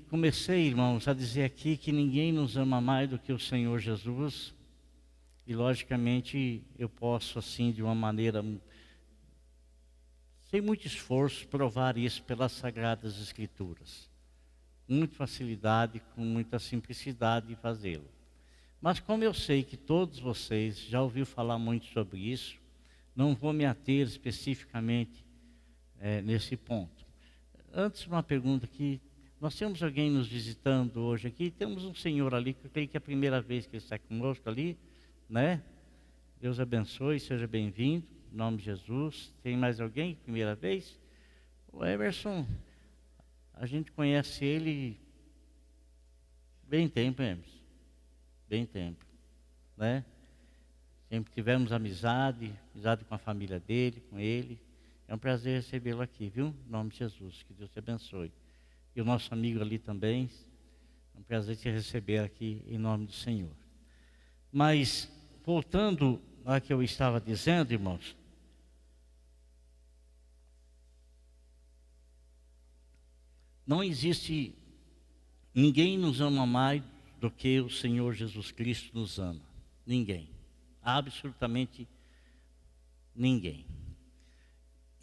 Comecei, irmãos, a dizer aqui que ninguém nos ama mais do que o Senhor Jesus. E, logicamente, eu posso, assim, de uma maneira, sem muito esforço, provar isso pelas Sagradas Escrituras. Com muita facilidade, com muita simplicidade de fazê-lo. Mas como eu sei que todos vocês já ouviram falar muito sobre isso, não vou me ater especificamente nesse ponto. Antes, uma pergunta aqui. Nós temos alguém nos visitando hoje aqui. Temos um senhor ali, que eu creio que é a primeira vez que ele está conosco ali, né? Deus abençoe, seja bem-vindo, em nome de Jesus. Tem mais alguém, primeira vez? O Emerson, a gente conhece ele bem tempo, Emerson. Bem tempo, né? Sempre tivemos amizade com a família dele, com ele. É um prazer recebê-lo aqui, viu? Em nome de Jesus, que Deus te abençoe. E o nosso amigo ali também, é um prazer te receber aqui em nome do Senhor. Mas, voltando ao que eu estava dizendo, irmãos, não existe, ninguém nos ama mais do que o Senhor Jesus Cristo nos ama. Ninguém, absolutamente ninguém.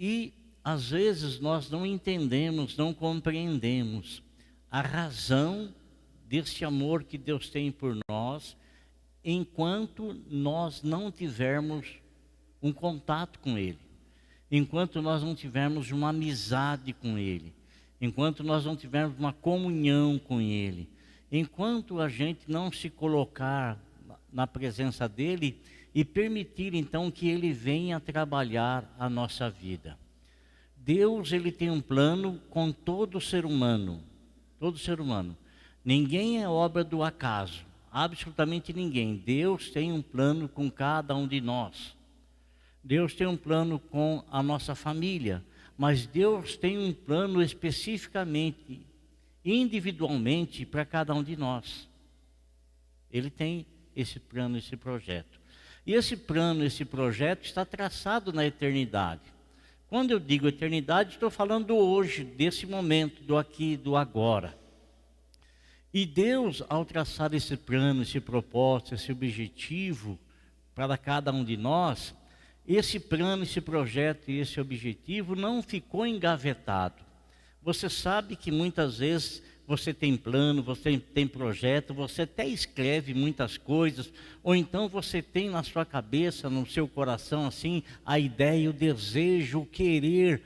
E às vezes nós não entendemos, não compreendemos a razão desse amor que Deus tem por nós, enquanto nós não tivermos um contato com Ele, enquanto nós não tivermos uma amizade com Ele, enquanto nós não tivermos uma comunhão com Ele, enquanto a gente não se colocar na presença dEle e permitir então que Ele venha trabalhar a nossa vida. Deus, Ele tem um plano com todo ser humano, todo ser humano. Ninguém é obra do acaso, absolutamente ninguém. Deus tem um plano com cada um de nós. Deus tem um plano com a nossa família, mas Deus tem um plano especificamente, individualmente, para cada um de nós. Ele tem esse plano, esse projeto. E esse plano, esse projeto está traçado na eternidade. Quando eu digo eternidade, estou falando do hoje, desse momento, do aqui, do agora. E Deus, ao traçar esse plano, esse propósito, esse objetivo para cada um de nós, esse plano, esse projeto e esse objetivo não ficou engavetado. Você sabe que muitas vezes você tem plano, você tem projeto, você até escreve muitas coisas, ou então você tem na sua cabeça, no seu coração, assim, a ideia, o desejo, o querer,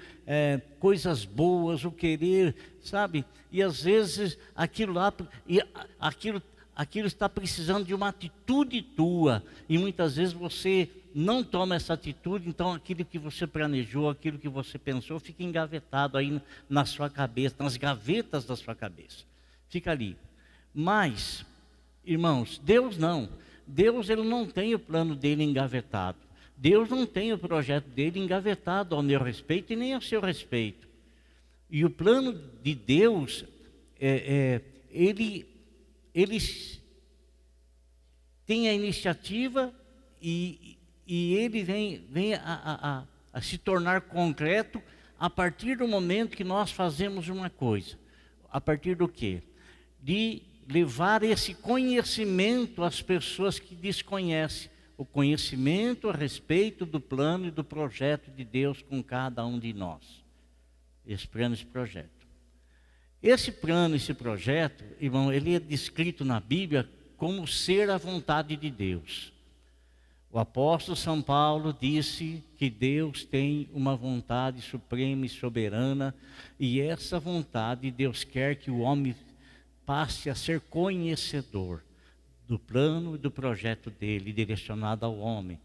coisas boas, o querer, sabe? E às vezes aquilo está precisando de uma atitude tua, e muitas vezes você não toma essa atitude, então aquilo que você planejou, aquilo que você pensou, fica engavetado aí na sua cabeça, nas gavetas da sua cabeça. Fica ali. Mas, irmãos, Deus não. Deus, Ele não tem o plano dele engavetado. Deus não tem o projeto dele engavetado ao meu respeito e nem ao seu respeito. E o plano de Deus, ele tem a iniciativa e ele vem a se tornar concreto a partir do momento que nós fazemos uma coisa. A partir do quê? De levar esse conhecimento às pessoas que desconhecem. O conhecimento a respeito do plano e do projeto de Deus com cada um de nós. Esse plano, esse projeto. Esse plano, esse projeto, irmão, ele é descrito na Bíblia como ser a vontade de Deus. O apóstolo São Paulo disse que Deus tem uma vontade suprema e soberana, e essa vontade Deus quer que o homem passe a ser conhecedor do plano e do projeto dele, direcionado ao homem.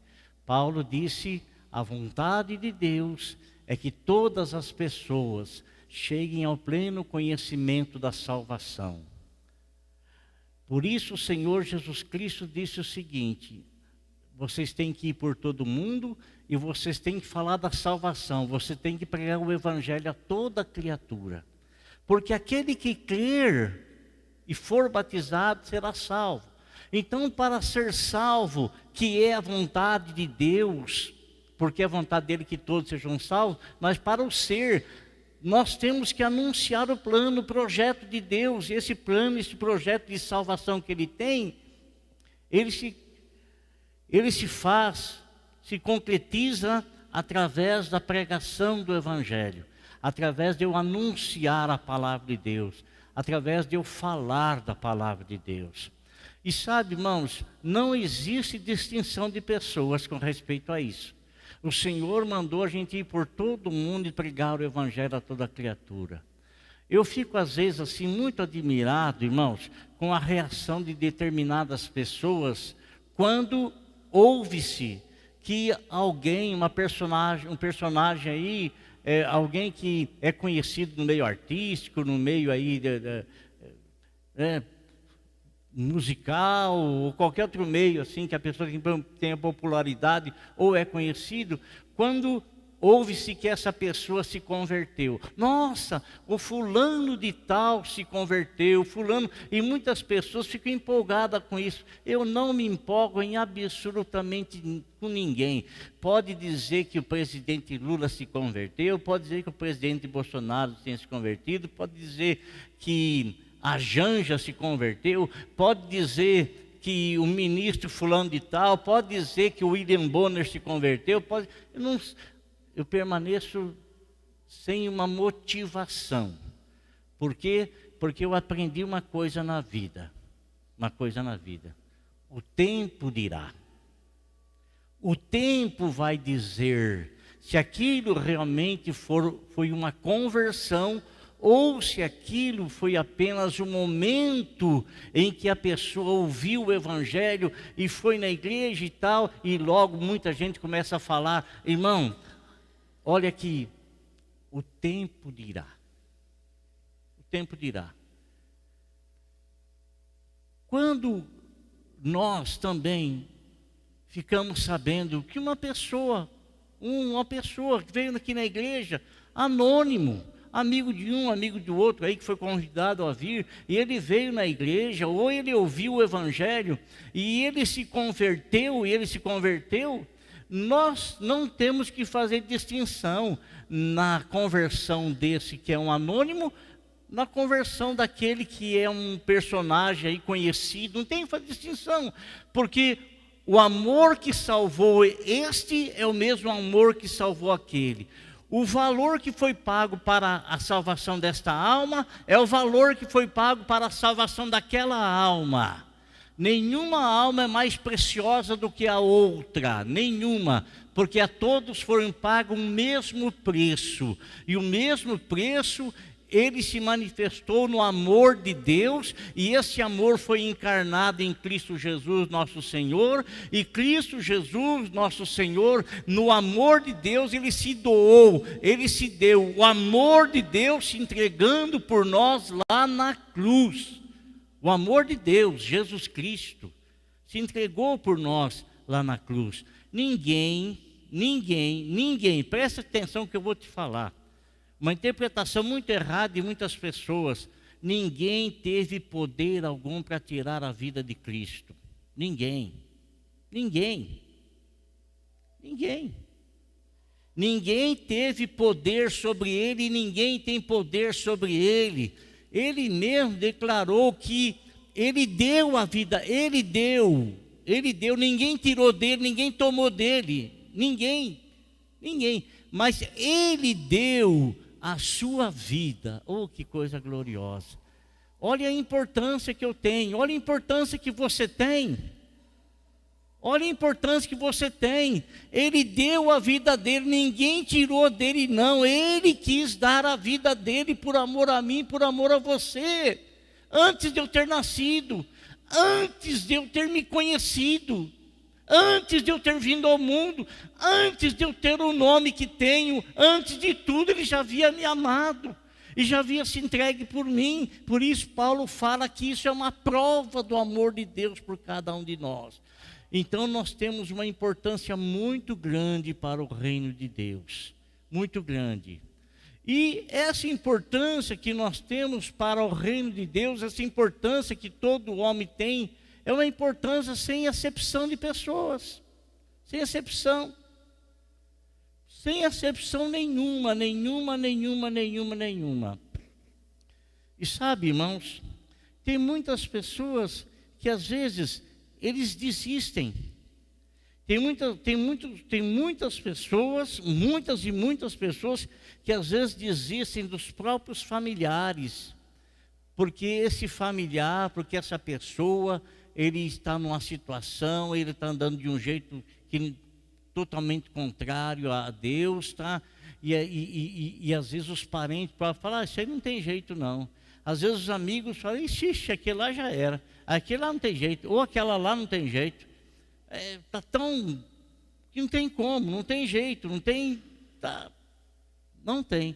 Paulo disse, a vontade de Deus é que todas as pessoas cheguem ao pleno conhecimento da salvação. Por isso o Senhor Jesus Cristo disse o seguinte: vocês têm que ir por todo mundo e vocês têm que falar da salvação. Você tem que pregar o evangelho a toda criatura. Porque aquele que crer e for batizado será salvo. Então, para ser salvo, que é a vontade de Deus, porque é a vontade dele que todos sejam salvos, mas para o ser nós temos que anunciar o plano, o projeto de Deus. Esse plano, esse projeto de salvação que Ele tem, ele se faz, se concretiza através da pregação do Evangelho, através de eu anunciar a palavra de Deus, através de eu falar da palavra de Deus. E sabe, irmãos, não existe distinção de pessoas com respeito a isso. O Senhor mandou a gente ir por todo o mundo e pregar o Evangelho a toda criatura. Eu fico às vezes assim muito admirado, irmãos, com a reação de determinadas pessoas quando ouve-se que alguém, um personagem aí, alguém que é conhecido no meio artístico, no meio aí musical, ou qualquer outro meio assim, que a pessoa tenha popularidade ou é conhecido, quando ouve-se que essa pessoa se converteu. Nossa, o fulano de tal se converteu, fulano, e muitas pessoas ficam empolgadas com isso. Eu não me empolgo em absolutamente com ninguém. Pode dizer que o presidente Lula se converteu, pode dizer que o presidente Bolsonaro tenha se convertido, pode dizer que a Janja se converteu, pode dizer que o ministro fulano de tal, pode dizer que o William Bonner se converteu, eu permaneço sem uma motivação. Por quê? Porque eu aprendi uma coisa na vida. O tempo dirá. O tempo vai dizer se aquilo realmente foi uma conversão ou se aquilo foi apenas um momento em que a pessoa ouviu o Evangelho e foi na igreja e tal, e logo muita gente começa a falar, irmão, olha aqui, o tempo dirá. O tempo dirá. Quando nós também ficamos sabendo que uma pessoa que veio aqui na igreja, anônimo, amigo de um, amigo do outro, aí que foi convidado a vir, e ele veio na igreja, ou ele ouviu o Evangelho, e ele se converteu, nós não temos que fazer distinção na conversão desse que é um anônimo, na conversão daquele que é um personagem aí conhecido, não tem que fazer distinção, porque o amor que salvou este é o mesmo amor que salvou aquele. O valor que foi pago para a salvação desta alma é o valor que foi pago para a salvação daquela alma. Nenhuma alma é mais preciosa do que a outra, nenhuma, porque a todos foram pagos o mesmo preço. E o mesmo preço, ele se manifestou no amor de Deus, e esse amor foi encarnado em Cristo Jesus, nosso Senhor, e Cristo Jesus, nosso Senhor, no amor de Deus, ele se doou, ele se deu, o amor de Deus se entregando por nós lá na cruz. O amor de Deus, Jesus Cristo, se entregou por nós lá na cruz. Ninguém, presta atenção que eu vou te falar. Uma interpretação muito errada de muitas pessoas. Ninguém teve poder algum para tirar a vida de Cristo. Ninguém. Ninguém teve poder sobre ele e ninguém tem poder sobre ele. Ele mesmo declarou que ele deu a vida, ele deu, ninguém tirou dele, ninguém tomou dele, ninguém, mas ele deu a sua vida. Oh, que coisa gloriosa! Olha a importância que eu tenho, olha a importância que você tem. Olha a importância que você tem. Ele deu a vida dele, ninguém tirou dele não. Ele quis dar a vida dele por amor a mim, por amor a você. Antes de eu ter nascido, antes de eu ter me conhecido, antes de eu ter vindo ao mundo, antes de eu ter o nome que tenho, antes de tudo ele já havia me amado e já havia se entregue por mim. Por isso Paulo fala que isso é uma prova do amor de Deus por cada um de nós. Então nós temos uma importância muito grande para o reino de Deus, muito grande. E essa importância que nós temos para o reino de Deus, essa importância que todo homem tem, é uma importância sem acepção de pessoas, sem acepção Sem acepção nenhuma. E sabe, irmãos, tem muitas pessoas que às vezes eles desistem. Tem muitas pessoas que às vezes desistem dos próprios familiares, porque porque essa pessoa, ele está numa situação, ele está andando de um jeito totalmente contrário a Deus, tá? E às vezes os parentes falam, isso aí não tem jeito não. Às vezes os amigos falam, ixi, aquele lá já era, aquele lá não tem jeito, ou aquela lá não tem jeito. Está tão que não tem como, não tem jeito, não tem.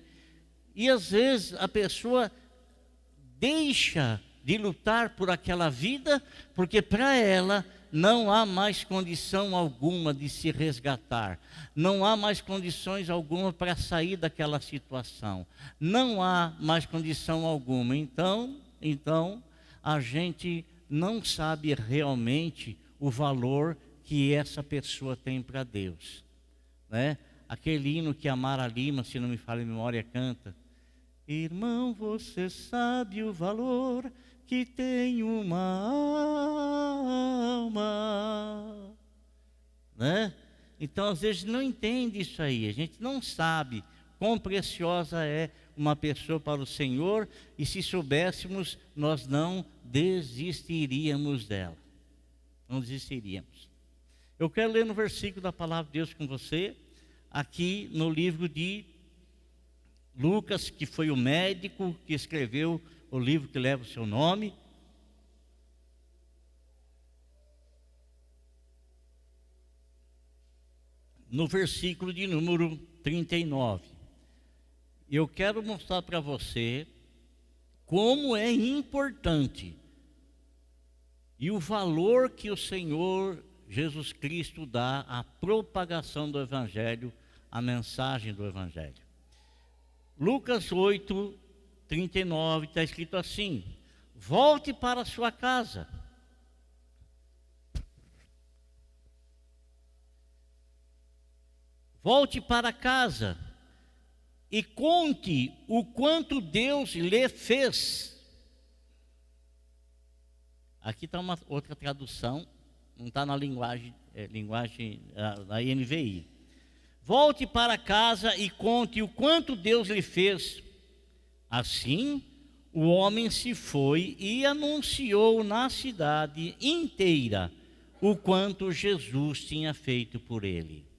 E às vezes a pessoa deixa de lutar por aquela vida, porque para ela não há mais condição alguma de se resgatar, não há mais condições alguma para sair daquela situação, não há mais condição alguma. Então a gente não sabe realmente o valor que essa pessoa tem para Deus, né? Aquele hino que a Mara Lima, se não me falha a memória, canta: irmão, você sabe o valor que tem uma alma, né? Então às vezes não entende isso aí, a gente não sabe quão preciosa é uma pessoa para o Senhor, e se soubéssemos, nós não desistiríamos dela. Não desistiríamos. Eu quero ler no versículo da palavra de Deus com você, aqui no livro de Lucas, que foi o médico que escreveu o livro que leva o seu nome. No versículo de número 39. Eu quero mostrar para você como é importante e o valor que o Senhor Jesus Cristo dá à propagação do Evangelho, à mensagem do Evangelho. Lucas 8, 39, está escrito assim: volte para a sua casa. Volte para casa e conte o quanto Deus lhe fez. Aqui está uma outra tradução, não está na linguagem da NVI. Volte para casa e conte o quanto Deus lhe fez. Assim, o homem se foi e anunciou na cidade inteira o quanto Jesus tinha feito por ele.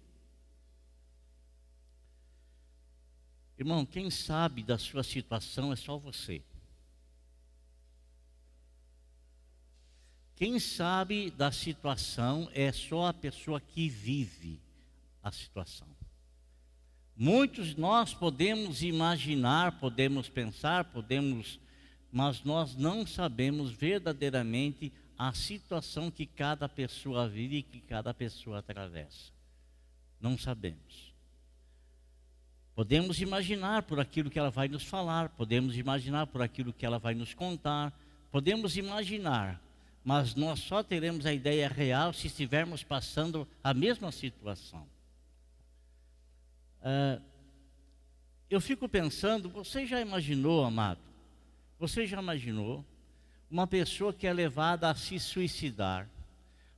Irmão, quem sabe da sua situação é só você. Quem sabe da situação é só a pessoa que vive a situação. Muitos de nós podemos imaginar, podemos pensar, mas nós não sabemos verdadeiramente a situação que cada pessoa vive e que cada pessoa atravessa. Não sabemos. Podemos imaginar por aquilo que ela vai nos falar, podemos imaginar por aquilo que ela vai nos contar, podemos imaginar, mas nós só teremos a ideia real se estivermos passando a mesma situação. Eu fico pensando, você já imaginou, amado? Você já imaginou uma pessoa que é levada a se suicidar?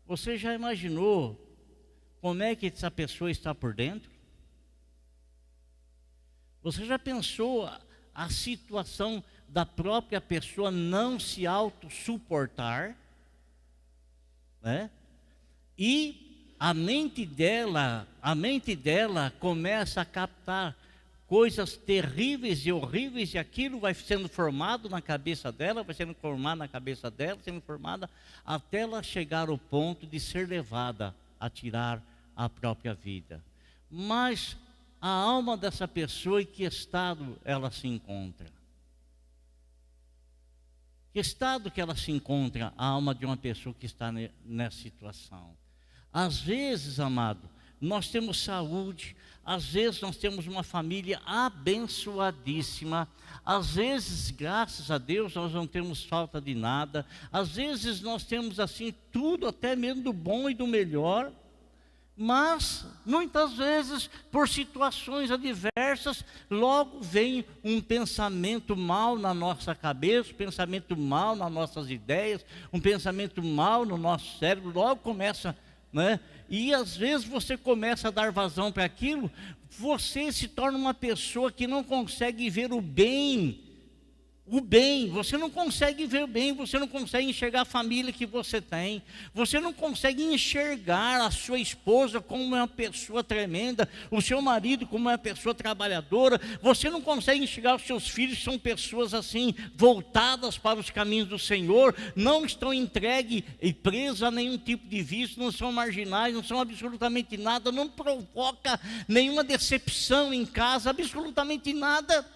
Você já imaginou como é que essa pessoa está por dentro? Você já pensou a situação da própria pessoa não se autossuportar, né? E a mente dela começa a captar coisas terríveis e horríveis, e aquilo vai sendo formado na cabeça dela, vai sendo formado na cabeça dela, sendo formada até ela chegar ao ponto de ser levada a tirar a própria vida. Mas a alma dessa pessoa, em que estado ela se encontra? Que estado que ela se encontra, a alma de uma pessoa que está nessa situação? Às vezes, amado, nós temos saúde, às vezes nós temos uma família abençoadíssima, às vezes, graças a Deus, nós não temos falta de nada, às vezes nós temos assim tudo, até mesmo do bom e do melhor, Mas, muitas vezes, por situações adversas, logo vem um pensamento mal na nossa cabeça, um pensamento mal nas nossas ideias, um pensamento mal no nosso cérebro, logo começa, né? E às vezes você começa a dar vazão para aquilo, você se torna uma pessoa que não consegue ver o bem, você não consegue ver o bem, você não consegue enxergar a família que você tem, você não consegue enxergar a sua esposa como uma pessoa tremenda, o seu marido como uma pessoa trabalhadora, você não consegue enxergar os seus filhos, são pessoas assim, voltadas para os caminhos do Senhor, não estão entregues e presas a nenhum tipo de vício, não são marginais, não são absolutamente nada, não provoca nenhuma decepção em casa, absolutamente nada.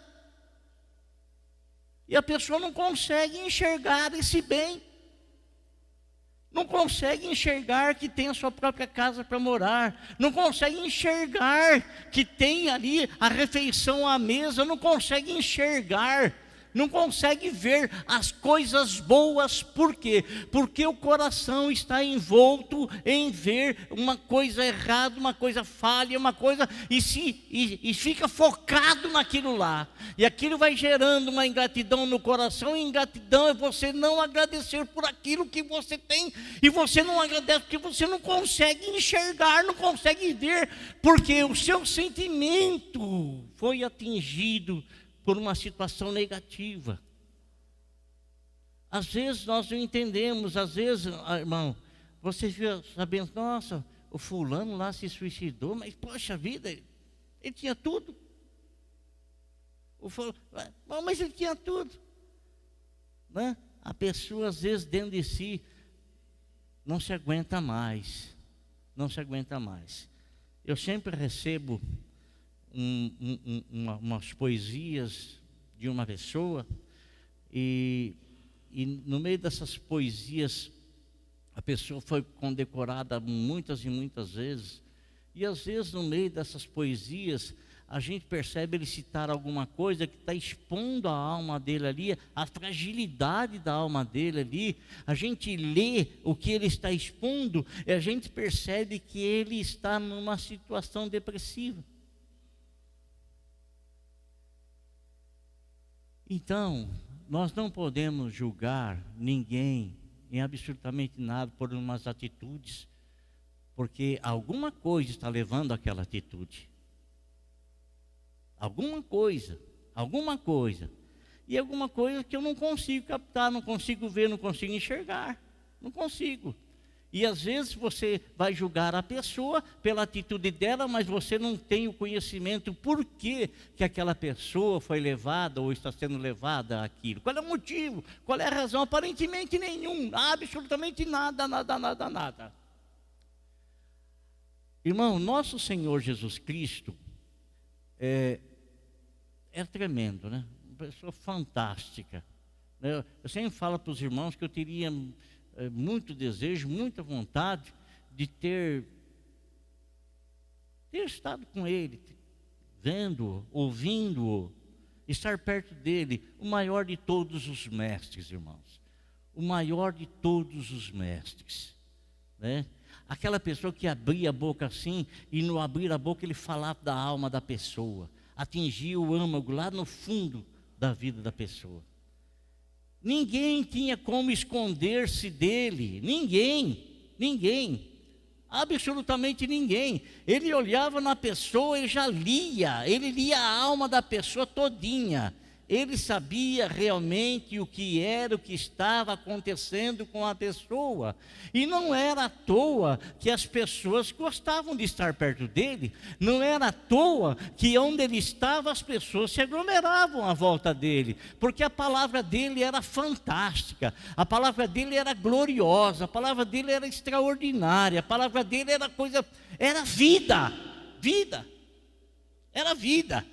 E a pessoa não consegue enxergar esse bem. Não consegue enxergar que tem a sua própria casa para morar. Não consegue enxergar que tem ali a refeição à mesa. Não consegue enxergar. Não consegue ver as coisas boas. Por quê? Porque o coração está envolto em ver uma coisa errada, uma coisa falha, uma coisa, e fica focado naquilo lá. E aquilo vai gerando uma ingratidão no coração, e ingratidão é você não agradecer por aquilo que você tem, e você não agradece porque você não consegue enxergar, não consegue ver, porque o seu sentimento foi atingido por uma situação negativa. Às vezes nós não entendemos, às vezes, irmão, você fica sabendo, nossa, o fulano lá se suicidou, mas poxa vida, ele tinha tudo. Mas ele tinha tudo, né? A pessoa às vezes dentro de si não se aguenta mais, não se aguenta mais. Eu sempre recebo umas poesias de uma pessoa, e no meio dessas poesias a pessoa foi condecorada muitas e muitas vezes, e às vezes no meio dessas poesias a gente percebe ele citar alguma coisa que está expondo a alma dele ali, a fragilidade da alma dele ali. A gente lê o que ele está expondo e a gente percebe que ele está numa situação depressiva. Então, nós não podemos julgar ninguém em absolutamente nada por umas atitudes, porque alguma coisa está levando àquela atitude. Alguma coisa, e alguma coisa que eu não consigo captar, não consigo ver, não consigo enxergar, não consigo. E às vezes você vai julgar a pessoa pela atitude dela, mas você não tem o conhecimento por que aquela pessoa foi levada ou está sendo levada àquilo. Qual é o motivo? Qual é a razão? Aparentemente nenhum, absolutamente nada. Irmão, nosso Senhor Jesus Cristo é tremendo, né? Uma pessoa fantástica. Eu sempre falo para os irmãos que eu teria muito desejo, muita vontade de ter estado com Ele, vendo-o, ouvindo-o, estar perto dele, o maior de todos os mestres, irmãos. O maior de todos os mestres, né? Aquela pessoa que abria a boca assim, e no abrir a boca ele falava da alma da pessoa, atingia o âmago lá no fundo da vida da pessoa. Ninguém tinha como esconder-se dele, ninguém, absolutamente ninguém. Ele olhava na pessoa, ele lia a alma da pessoa todinha. Ele sabia realmente o que era, o que estava acontecendo com a pessoa. E não era à toa que as pessoas gostavam de estar perto dele. Não era à toa que onde ele estava as pessoas se aglomeravam à volta dele. Porque a palavra dele era fantástica. A palavra dele era gloriosa. A palavra dele era extraordinária. A palavra dele era era vida. Era vida.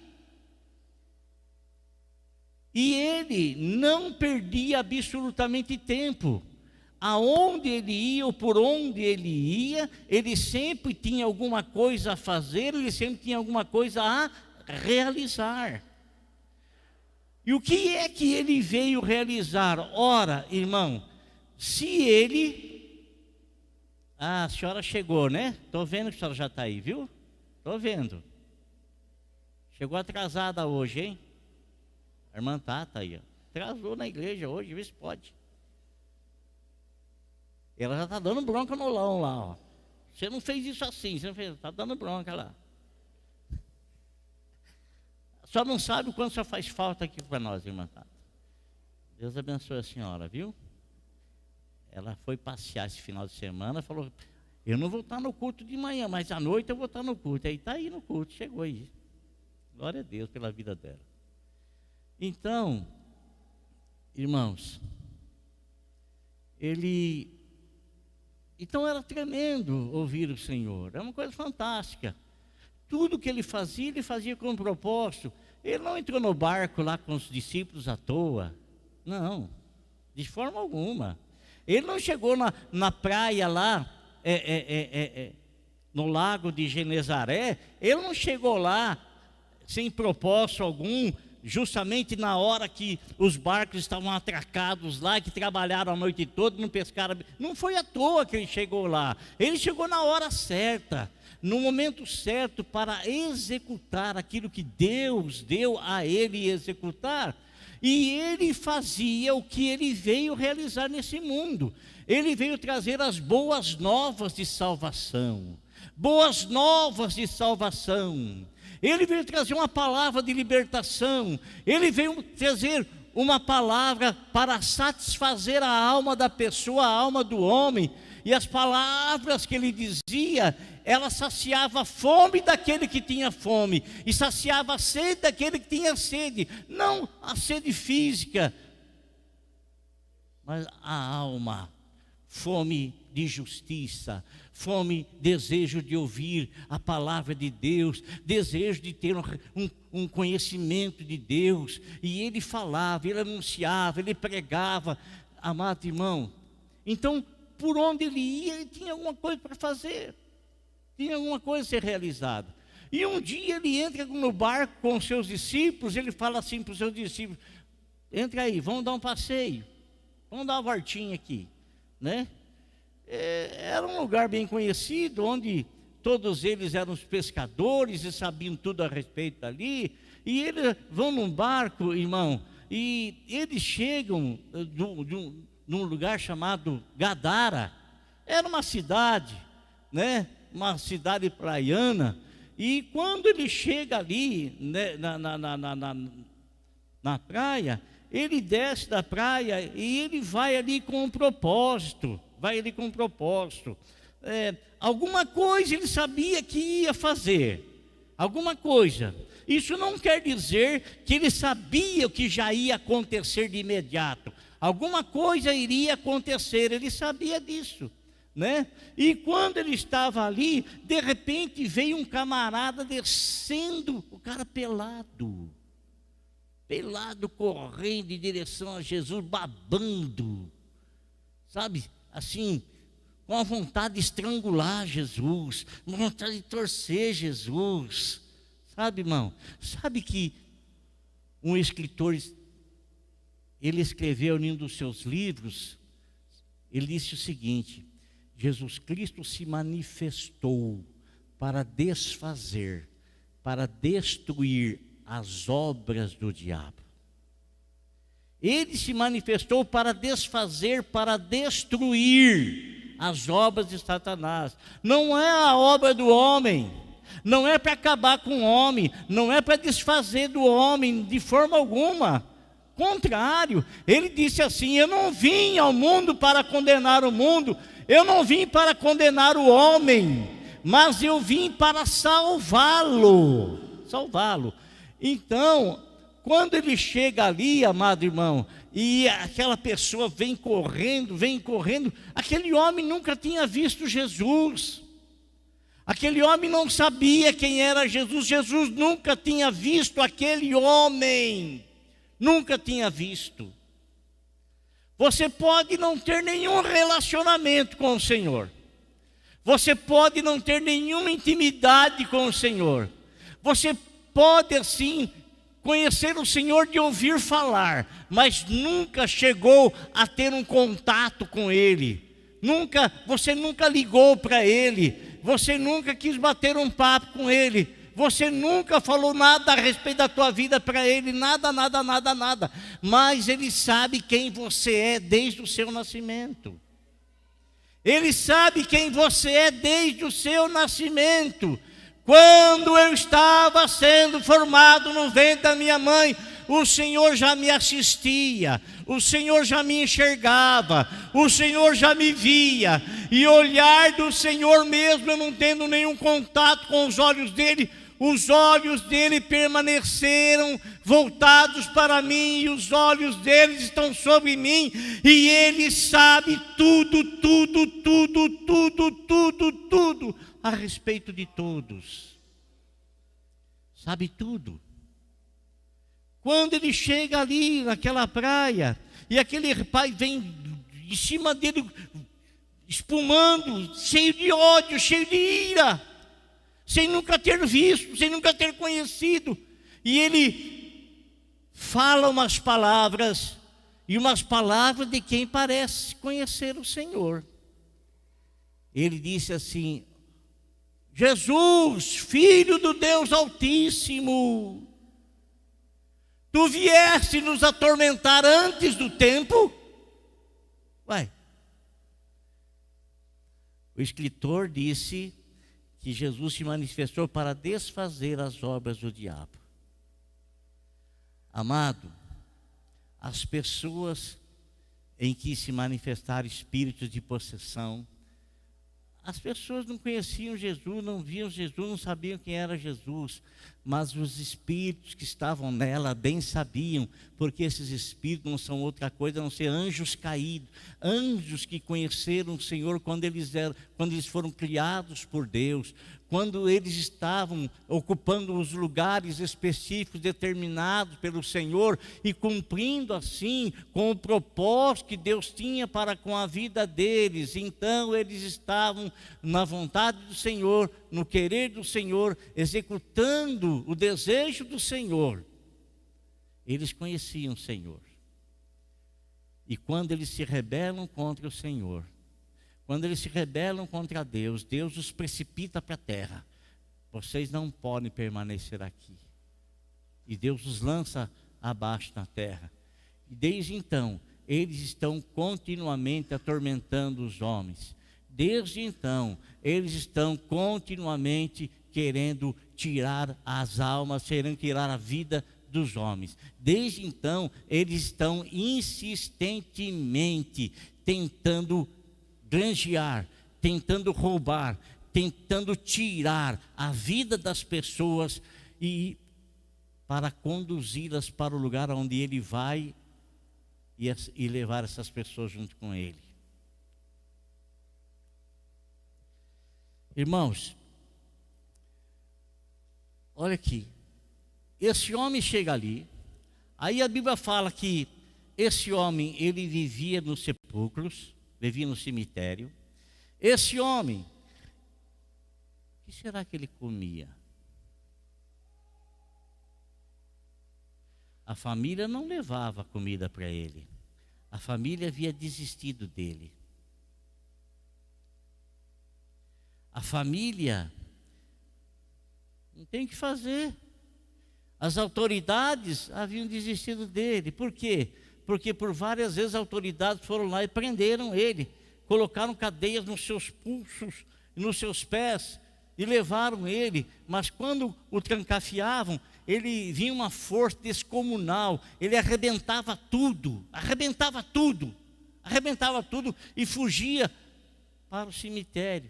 E ele não perdia absolutamente tempo. Aonde ele ia ou por onde ele ia, ele sempre tinha alguma coisa a fazer, ele sempre tinha alguma coisa a realizar. E o que é que ele veio realizar? Ora, irmão, se ele Ah, a senhora chegou, né? Estou vendo que a senhora já está aí, viu? Estou vendo. Chegou atrasada hoje, hein? A irmã tá aí, ó. Atrasou na igreja hoje, vê se pode. Ela já está dando bronca no lão lá, ó. Você não fez isso assim, você não fez, está dando bronca lá. Só não sabe o quanto só faz falta aqui para nós, irmã Tata. Deus abençoe a senhora, viu? Ela foi passear esse final de semana, falou, eu não vou estar no culto de manhã, mas à noite eu vou estar no culto. Aí está aí no culto, chegou aí. Glória a Deus pela vida dela. Então, irmãos, então era tremendo ouvir o Senhor, era uma coisa fantástica. Tudo que ele fazia com um propósito. Ele não entrou no barco lá com os discípulos à toa, não, de forma alguma. Ele não chegou na praia lá, no lago de Genezaré, ele não chegou lá sem propósito algum, justamente na hora que os barcos estavam atracados lá, que trabalharam a noite toda, não pescaram. Não foi à toa que ele chegou lá, ele chegou na hora certa, no momento certo, para executar aquilo que Deus deu a ele executar. E ele fazia o que ele veio realizar nesse mundo. Ele veio trazer as boas novas de salvação. Boas novas de salvação. Ele veio trazer uma palavra de libertação. Ele veio trazer uma palavra para satisfazer a alma da pessoa, a alma do homem. E as palavras que ele dizia, ela saciava a fome daquele que tinha fome, e saciava a sede daquele que tinha sede, não a sede física, mas a alma, fome de justiça, fome, desejo de ouvir a palavra de Deus, desejo de ter um conhecimento de Deus. E ele falava, ele anunciava, ele pregava, amado irmão. Então, por onde ele ia, ele tinha alguma coisa para fazer, tinha alguma coisa a ser realizada. E um dia ele entra no barco com os seus discípulos, ele fala assim para os seus discípulos, entra aí, vamos dar um passeio, vamos dar uma voltinha aqui, né? Era um lugar bem conhecido, onde todos eles eram os pescadores e sabiam tudo a respeito dali. E eles vão num barco, irmão, e eles chegam num lugar chamado Gadara. Era uma cidade, né? Uma cidade praiana. E quando ele chega ali, né, na praia, ele desce da praia e ele vai ali com um propósito. Alguma coisa ele sabia que ia fazer, alguma coisa. Isso não quer dizer que ele sabia o que já ia acontecer de imediato. Alguma coisa iria acontecer, ele sabia disso, né? E quando ele estava ali, de repente veio um camarada descendo, o cara pelado, correndo em direção a Jesus, babando, sabe? Assim, com a vontade de estrangular Jesus, com vontade de torcer Jesus, sabe, irmão? Sabe que um escritor, ele escreveu em um dos seus livros, ele disse o seguinte: Jesus Cristo se manifestou para desfazer, para destruir as obras do diabo. Ele se manifestou para desfazer, para destruir as obras de Satanás. Não é a obra do homem, não é para acabar com o homem, não é para desfazer do homem de forma alguma. Contrário, ele disse assim: eu não vim ao mundo para condenar o mundo, eu não vim para condenar o homem, mas eu vim para salvá-lo. Então, quando ele chega ali, amado irmão, e aquela pessoa vem correndo, aquele homem nunca tinha visto Jesus, aquele homem não sabia quem era Jesus, Jesus nunca tinha visto aquele homem, nunca tinha visto. Você pode não ter nenhum relacionamento com o Senhor, você pode não ter nenhuma intimidade com o Senhor, você pode assim conhecer o Senhor de ouvir falar, mas nunca chegou a ter um contato com Ele, você nunca ligou para ele, você nunca quis bater um papo com ele, você nunca falou nada a respeito da tua vida para ele, nada, nada, nada, nada. Mas ele sabe quem você é desde o seu nascimento. Ele sabe quem você é desde o seu nascimento. Quando eu estava sendo formado no ventre da minha mãe, o Senhor já me assistia, o Senhor já me enxergava, o Senhor já me via. E olhar do Senhor, mesmo eu não tendo nenhum contato com os olhos dele, os olhos dele permaneceram voltados para mim, e os olhos deles estão sobre mim, e ele sabe tudo, tudo, tudo, tudo, tudo, tudo a respeito de todos. Sabe tudo. Quando ele chega ali naquela praia, e aquele pai vem em cima dele, espumando, cheio de ódio, cheio de ira, sem nunca ter visto, sem nunca ter conhecido, e ele fala umas palavras, e umas palavras de quem parece conhecer o Senhor. Ele disse assim: Jesus, Filho do Deus Altíssimo, tu vieste nos atormentar antes do tempo? Ué, o escritor disse que Jesus se manifestou para desfazer as obras do diabo. Amado, as pessoas em que se manifestaram espíritos de possessão, as pessoas não conheciam Jesus, não viam Jesus, não sabiam quem era Jesus, mas os espíritos que estavam nela bem sabiam, porque esses espíritos não são outra coisa a não ser anjos caídos, anjos que conheceram o Senhor quando eles foram criados por Deus, quando eles estavam ocupando os lugares específicos determinados pelo Senhor e cumprindo assim com o propósito que Deus tinha para com a vida deles. Então eles estavam na vontade do Senhor, no querer do Senhor, executando o desejo do Senhor. Eles conheciam o Senhor. E quando eles se rebelam contra o Senhor, quando eles se rebelam contra Deus, Deus os precipita para a terra. Vocês não podem permanecer aqui. E Deus os lança abaixo na terra. E desde então, eles estão continuamente atormentando os homens. Desde então, eles estão continuamente querendo tirar as almas, querendo tirar a vida dos homens. Desde então, eles estão insistentemente tentando granjear, tentando roubar, tentando tirar a vida das pessoas e para conduzi-las para o lugar onde ele vai e levar essas pessoas junto com ele. Irmãos, olha aqui, esse homem chega ali, aí a Bíblia fala que esse homem, ele vivia nos sepulcros, vivia no cemitério. Esse homem, o que será que ele comia? A família não levava comida para ele. A família havia desistido dele. A família não tem o que fazer. As autoridades haviam desistido dele. Por quê? Porque por várias vezes as autoridades foram lá e prenderam ele, colocaram cadeias nos seus pulsos e nos seus pés e levaram ele. Mas quando o trancafiavam, ele vinha uma força descomunal, ele arrebentava tudo e fugia para o cemitério.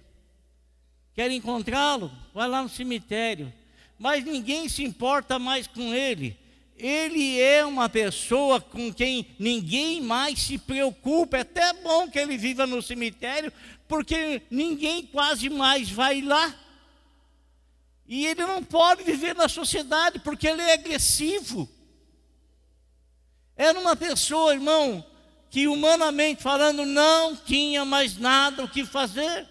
Quer encontrá-lo? Vai lá no cemitério. Mas ninguém se importa mais com ele. Ele é uma pessoa com quem ninguém mais se preocupa. É até bom que ele viva no cemitério, porque ninguém quase mais vai lá. E ele não pode viver na sociedade, porque ele é agressivo. Era uma pessoa, irmão, que humanamente falando não tinha mais nada o que fazer.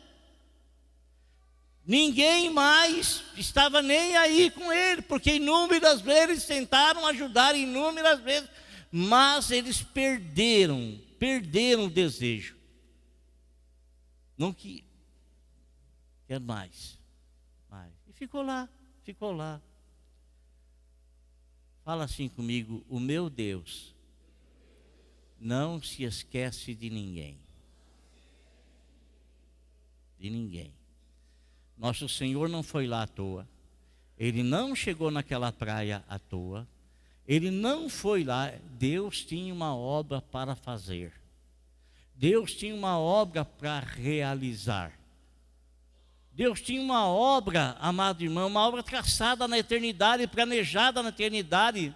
Ninguém mais estava nem aí com ele, porque inúmeras vezes eles tentaram ajudar, inúmeras vezes, mas eles perderam o desejo. Não que quer mais. E ficou lá, ficou lá. Fala assim comigo: o meu Deus não se esquece de ninguém. De ninguém. Nosso Senhor não foi lá à toa. Ele não chegou naquela praia à toa. Ele não foi lá. Deus tinha uma obra para fazer. Deus tinha uma obra para realizar. Deus tinha uma obra, amado irmão, uma obra traçada na eternidade, planejada na eternidade.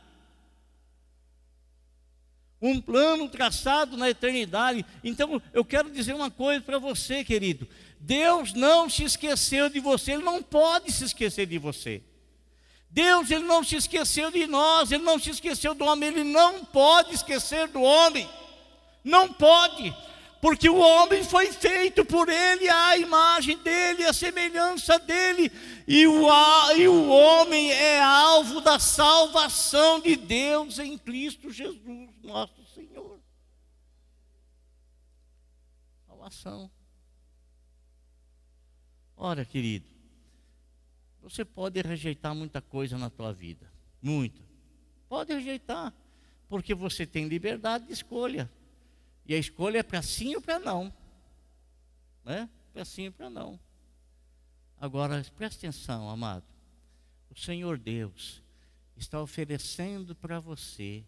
Um plano traçado na eternidade. Então, eu quero dizer uma coisa para você, querido. Deus não se esqueceu de você, Ele não pode se esquecer de você. Deus, Ele não se esqueceu de nós, Ele não se esqueceu do homem, Ele não pode esquecer do homem. Não pode, porque o homem foi feito por Ele, a imagem dEle, a semelhança dEle, e o homem é alvo da salvação de Deus em Cristo Jesus, nosso Senhor. Salvação. Ora, querido, você pode rejeitar muita coisa na tua vida, muita. Pode rejeitar, porque você tem liberdade de escolha. E a escolha é para sim ou para não. Né? Para sim ou para não. Agora, preste atenção, amado. O Senhor Deus está oferecendo para você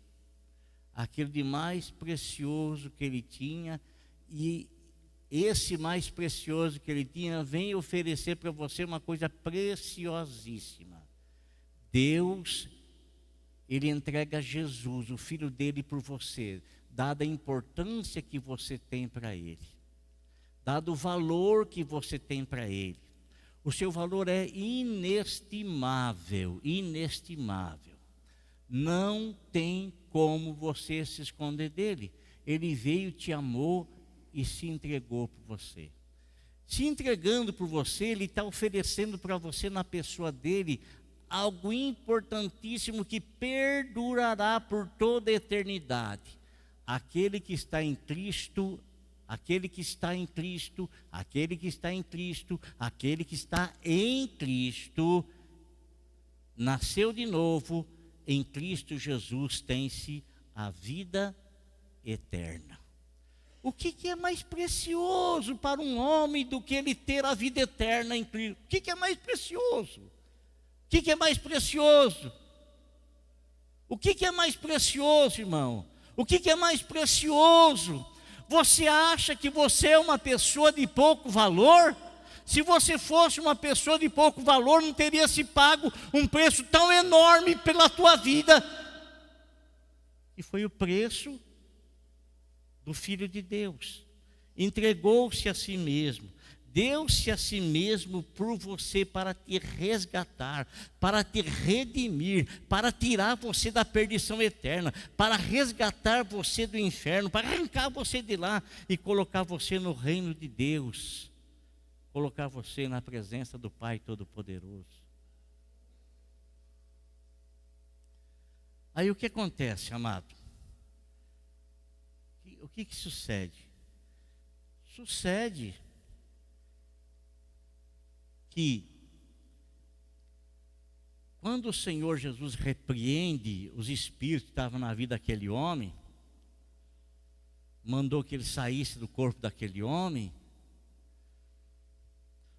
aquilo de mais precioso que Ele tinha, e esse mais precioso que Ele tinha vem oferecer para você uma coisa preciosíssima. Deus, Ele entrega Jesus, o Filho dEle, por você, dada a importância que você tem para Ele, dado o valor que você tem para Ele. O seu valor é inestimável, inestimável. Não tem como você se esconder dEle. Ele veio, te amou e se entregou por você. Se entregando por você, Ele está oferecendo para você, na pessoa dEle, algo importantíssimo que perdurará por toda a eternidade. Aquele que está em Cristo, aquele que está em Cristo, aquele que está em Cristo, aquele que está em Cristo, nasceu de novo, em Cristo Jesus tem-se a vida eterna. O que é mais precioso para um homem do que ele ter a vida eterna em Cristo? O que é mais precioso? O que é mais precioso? O que é mais precioso, irmão? O que é mais precioso? Você acha que você é uma pessoa de pouco valor? Se você fosse uma pessoa de pouco valor, não teria se pago um preço tão enorme pela tua vida. E foi o preço do Filho de Deus. Entregou-se a si mesmo. Deu-se a si mesmo por você, para te resgatar, para te redimir, para tirar você da perdição eterna, para resgatar você do inferno, para arrancar você de lá e colocar você no reino de Deus, colocar você na presença do Pai Todo-Poderoso. Aí o que acontece, amado? O que sucede? Sucede que quando o Senhor Jesus repreende os espíritos que estavam na vida daquele homem, mandou que ele saísse do corpo daquele homem,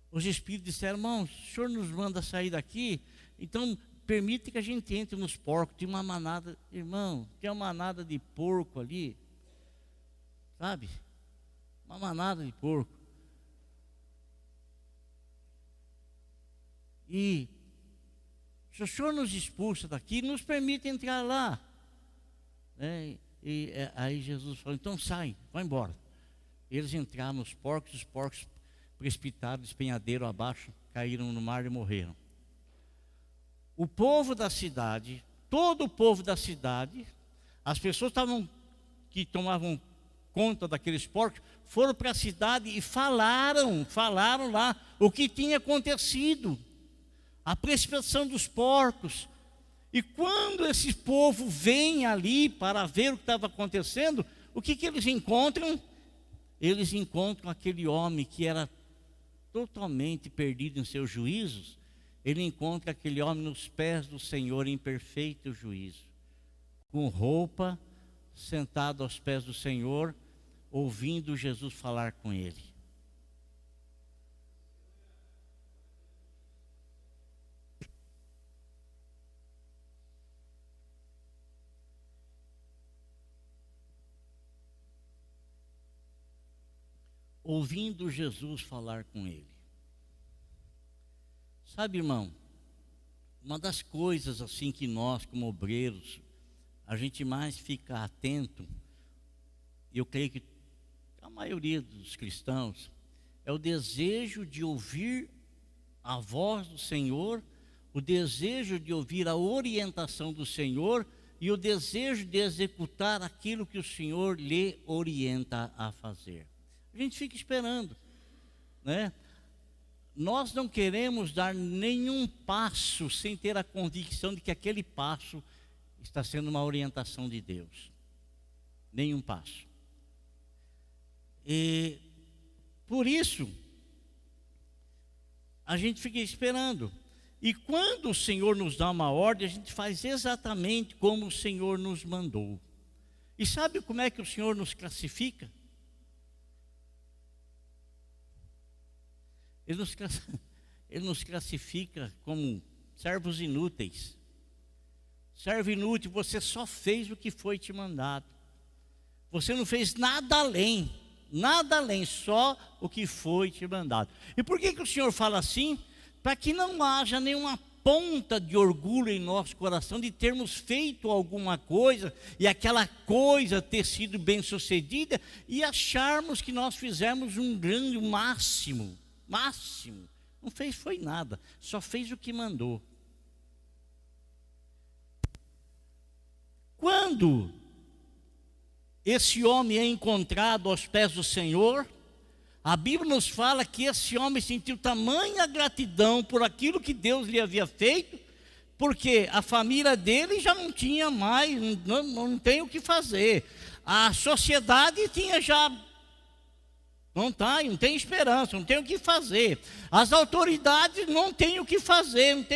os espíritos disseram: irmão, o Senhor nos manda sair daqui, então permite que a gente entre nos porcos. Tem uma manada, irmão, tem uma manada de porco ali, sabe? Uma manada de porco. E se o Senhor nos expulsa daqui, nos permite entrar lá. Aí Jesus falou: então sai, vai embora. Eles entraram nos porcos, os porcos precipitaram, despenhadeiro abaixo, caíram no mar e morreram. O povo da cidade, todo o povo da cidade, as pessoas que tomavam conta daqueles porcos, foram para a cidade e falaram lá o que tinha acontecido. A precipitação dos porcos. E quando esse povo vem ali para ver o que estava acontecendo, o que eles encontram? eles encontram aquele homem que era totalmente perdido em seus juízos. Ele encontra aquele homem nos pés do Senhor em perfeito juízo, com roupa, sentado aos pés do Senhor, ouvindo Jesus falar com ele. Ouvindo Jesus falar com ele. Sabe, irmão, uma das coisas assim que nós, como obreiros, a gente mais fica atento, e eu creio que a maioria dos cristãos, é o desejo de ouvir a voz do Senhor, o desejo de ouvir a orientação do Senhor e o desejo de executar aquilo que o Senhor lhe orienta a fazer. A gente fica esperando, né? Nós não queremos dar nenhum passo sem ter a convicção de que aquele passo está sendo uma orientação de Deus. Nenhum passo. E por isso, a gente fica esperando. E quando o Senhor nos dá uma ordem, a gente faz exatamente como o Senhor nos mandou. E sabe como é que o Senhor nos classifica? Ele nos classifica como servos inúteis. Servo inútil, você só fez o que foi te mandado. Você não fez nada além, só o que foi te mandado. E por que o Senhor fala assim? Para que não haja nenhuma ponta de orgulho em nosso coração de termos feito alguma coisa e aquela coisa ter sido bem sucedida e acharmos que nós fizemos um grande máximo. Não fez foi nada, só fez o que mandou. Quando esse homem é encontrado aos pés do Senhor, a Bíblia nos fala que esse homem sentiu tamanha gratidão por aquilo que Deus lhe havia feito, porque a família dele já não tinha mais, não tem o que fazer. A sociedade tinha já... Não tem esperança, não tem o que fazer. As autoridades não têm o que fazer,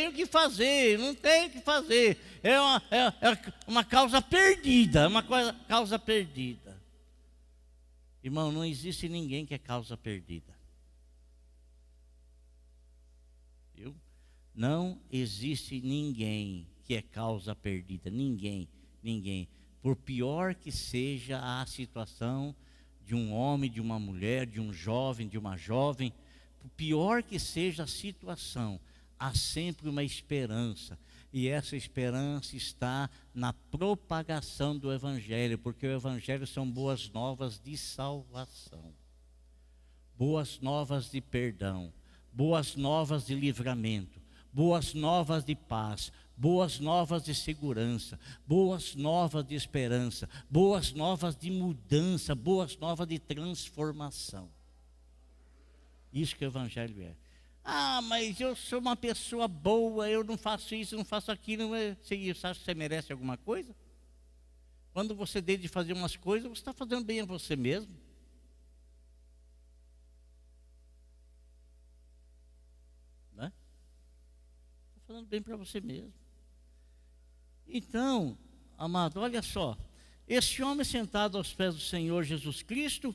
É uma causa perdida, causa perdida. Irmão, não existe ninguém que é causa perdida. Viu? Não existe ninguém que é causa perdida, ninguém. Por pior que seja a situação de um homem, de uma mulher, de um jovem, de uma jovem, por pior que seja a situação, há sempre uma esperança. E essa esperança está na propagação do Evangelho, porque o Evangelho são boas novas de salvação, boas novas de perdão, boas novas de livramento, boas novas de paz, boas novas de segurança, boas novas de esperança, boas novas de mudança, boas novas de transformação. Isso que o Evangelho é. Ah, mas eu sou uma pessoa boa, eu não faço isso, não faço aquilo. Você acha que você merece alguma coisa? Quando você deixa de fazer umas coisas, você está fazendo bem a você mesmo. Né? Está fazendo bem para você mesmo. Então, amado, olha só, esse homem sentado aos pés do Senhor Jesus Cristo,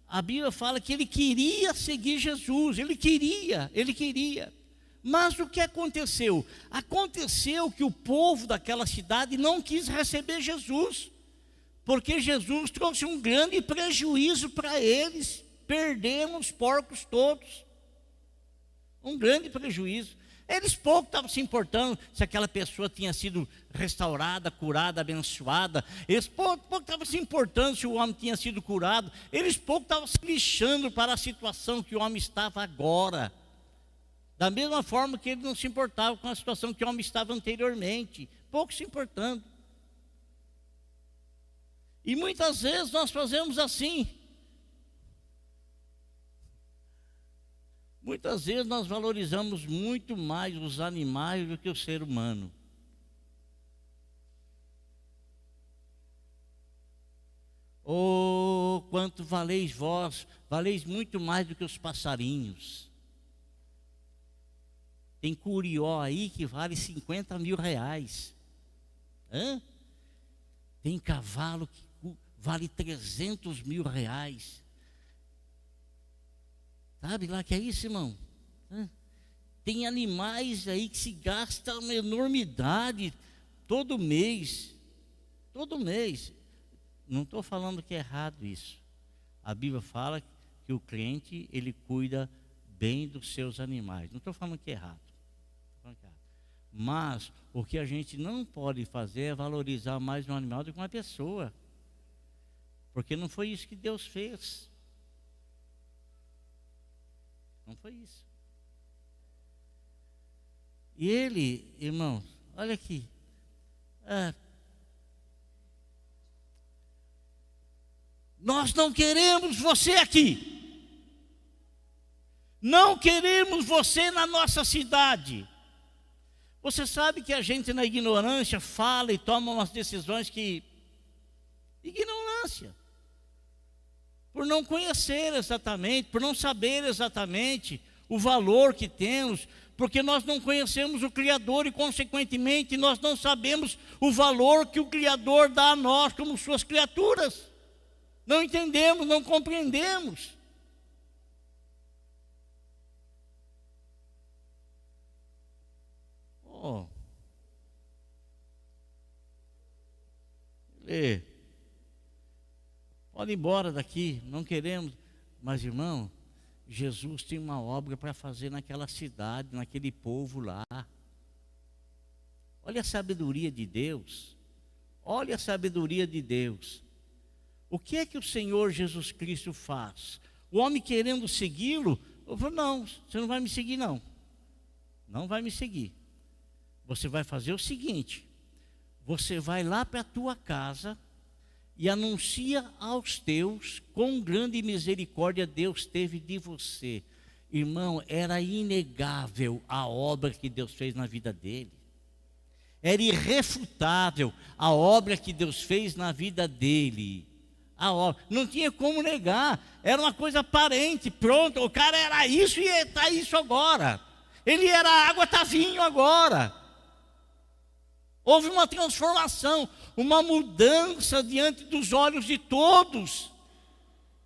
a Bíblia fala que ele queria seguir Jesus, ele queria. Mas o que aconteceu? Aconteceu que o povo daquela cidade não quis receber Jesus, porque Jesus trouxe um grande prejuízo para eles, perderam os porcos todos, um grande prejuízo. Eles pouco estavam se importando se aquela pessoa tinha sido restaurada, curada, abençoada. Eles pouco estavam se importando se o homem tinha sido curado. Eles pouco estavam se lixando para a situação que o homem estava agora. Da mesma forma que ele não se importava com a situação que o homem estava anteriormente. Pouco se importando. E muitas vezes nós fazemos assim. Muitas vezes nós valorizamos muito mais os animais do que o ser humano. Oh, quanto valeis vós, valeis muito mais do que os passarinhos. Tem curió aí que vale 50 mil reais. Hã? Tem cavalo que vale 300 mil reais. Sabe lá que é isso, irmão? Hã? Tem animais aí que se gasta uma enormidade todo mês. Todo mês. Não estou falando que é errado isso. A Bíblia fala que o crente, ele cuida bem dos seus animais. Não estou falando que é errado. Mas o que a gente não pode fazer é valorizar mais um animal do que uma pessoa. Porque não foi isso que Deus fez. Não foi isso. E ele, irmãos, olha aqui. Nós não queremos você aqui. Não queremos você na nossa cidade. Você sabe que a gente na ignorância fala e toma umas decisões que... Ignorância. Por não conhecer exatamente, por não saber exatamente o valor que temos, porque nós não conhecemos o Criador e, consequentemente, nós não sabemos o valor que o Criador dá a nós como suas criaturas. Não entendemos, não compreendemos. Pode ir embora daqui, não queremos. Mas, irmão, Jesus tem uma obra para fazer naquela cidade, naquele povo lá. Olha a sabedoria de Deus. Olha a sabedoria de Deus. O que é que o Senhor Jesus Cristo faz? O homem querendo segui-lo, eu falo, não, você não vai me seguir não. Não vai me seguir. Você vai fazer o seguinte, você vai lá para a tua casa e anuncia aos teus quão grande misericórdia Deus teve de você. Irmão, era inegável a obra que Deus fez na vida dele. Era irrefutável a obra que Deus fez na vida dele. A obra, não tinha como negar, era uma coisa aparente, pronto, o cara era isso e está isso agora. Ele era água, está vinho agora. Houve uma transformação, uma mudança diante dos olhos de todos.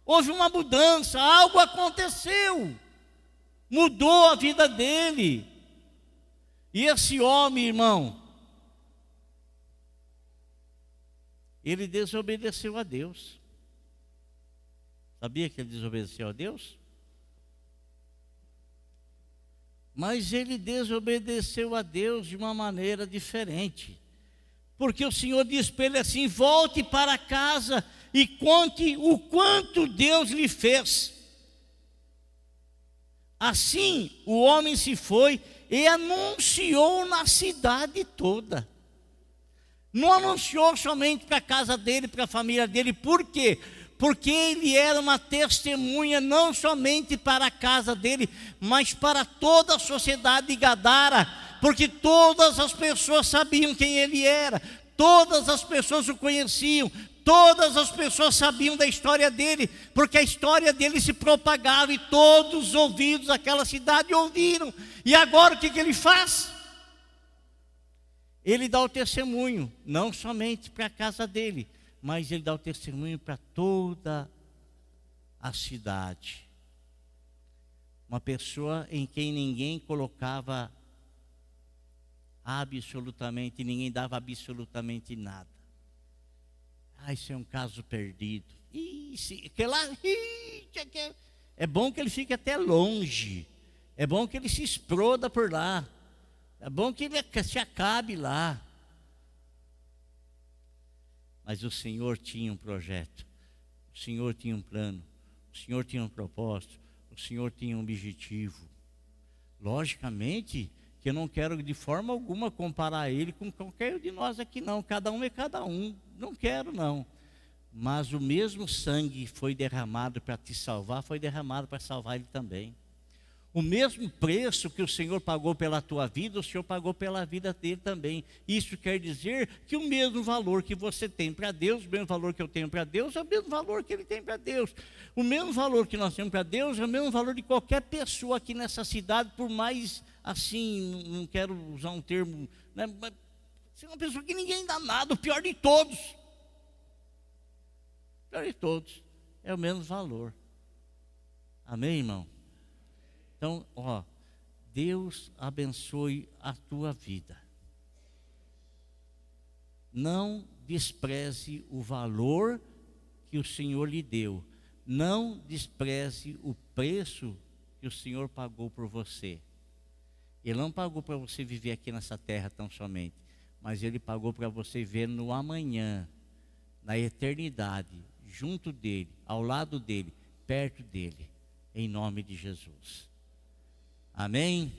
Houve uma mudança, algo aconteceu. Mudou a vida dele. E esse homem, irmão, ele desobedeceu a Deus. Sabia que ele desobedeceu a Deus? Mas ele desobedeceu a Deus de uma maneira diferente. Porque o Senhor diz para ele assim, volte para casa e conte o quanto Deus lhe fez. Assim o homem se foi e anunciou na cidade toda. Não anunciou somente para a casa dele, para a família dele. Por quê? Porque ele era uma testemunha não somente para a casa dele, mas para toda a sociedade de Gadara, porque todas as pessoas sabiam quem ele era, todas as pessoas o conheciam, todas as pessoas sabiam da história dele, porque a história dele se propagava e todos os ouvidos daquela cidade ouviram. E agora o que ele faz? Ele dá o testemunho, não somente para a casa dele, mas ele dá o testemunho para toda a cidade. Uma pessoa em quem ninguém colocava absolutamente, ninguém dava absolutamente nada. Isso é um caso perdido. É bom que ele fique até longe. É bom que ele se exploda por lá. É bom que ele se acabe lá. Mas o Senhor tinha um projeto, o Senhor tinha um plano, o Senhor tinha um propósito, o Senhor tinha um objetivo. Logicamente que eu não quero de forma alguma comparar ele com qualquer um de nós aqui não, cada um é cada um, não quero não. Mas o mesmo sangue foi derramado para te salvar, foi derramado para salvar ele também. O mesmo preço que o Senhor pagou pela tua vida, o Senhor pagou pela vida dele também. Isso quer dizer que o mesmo valor que você tem para Deus, o mesmo valor que eu tenho para Deus, é o mesmo valor que ele tem para Deus. O mesmo valor que nós temos para Deus é o mesmo valor de qualquer pessoa aqui nessa cidade, por mais assim, não quero usar um termo, né, mas você é uma pessoa que ninguém dá nada, o pior de todos. O pior de todos é o mesmo valor. Amém, irmão? Então, Deus abençoe a tua vida. Não despreze o valor que o Senhor lhe deu. Não despreze o preço que o Senhor pagou por você. Ele não pagou para você viver aqui nessa terra tão somente, mas Ele pagou para você ver no amanhã, na eternidade, junto dEle, ao lado dEle, perto dEle, em nome de Jesus. Amém?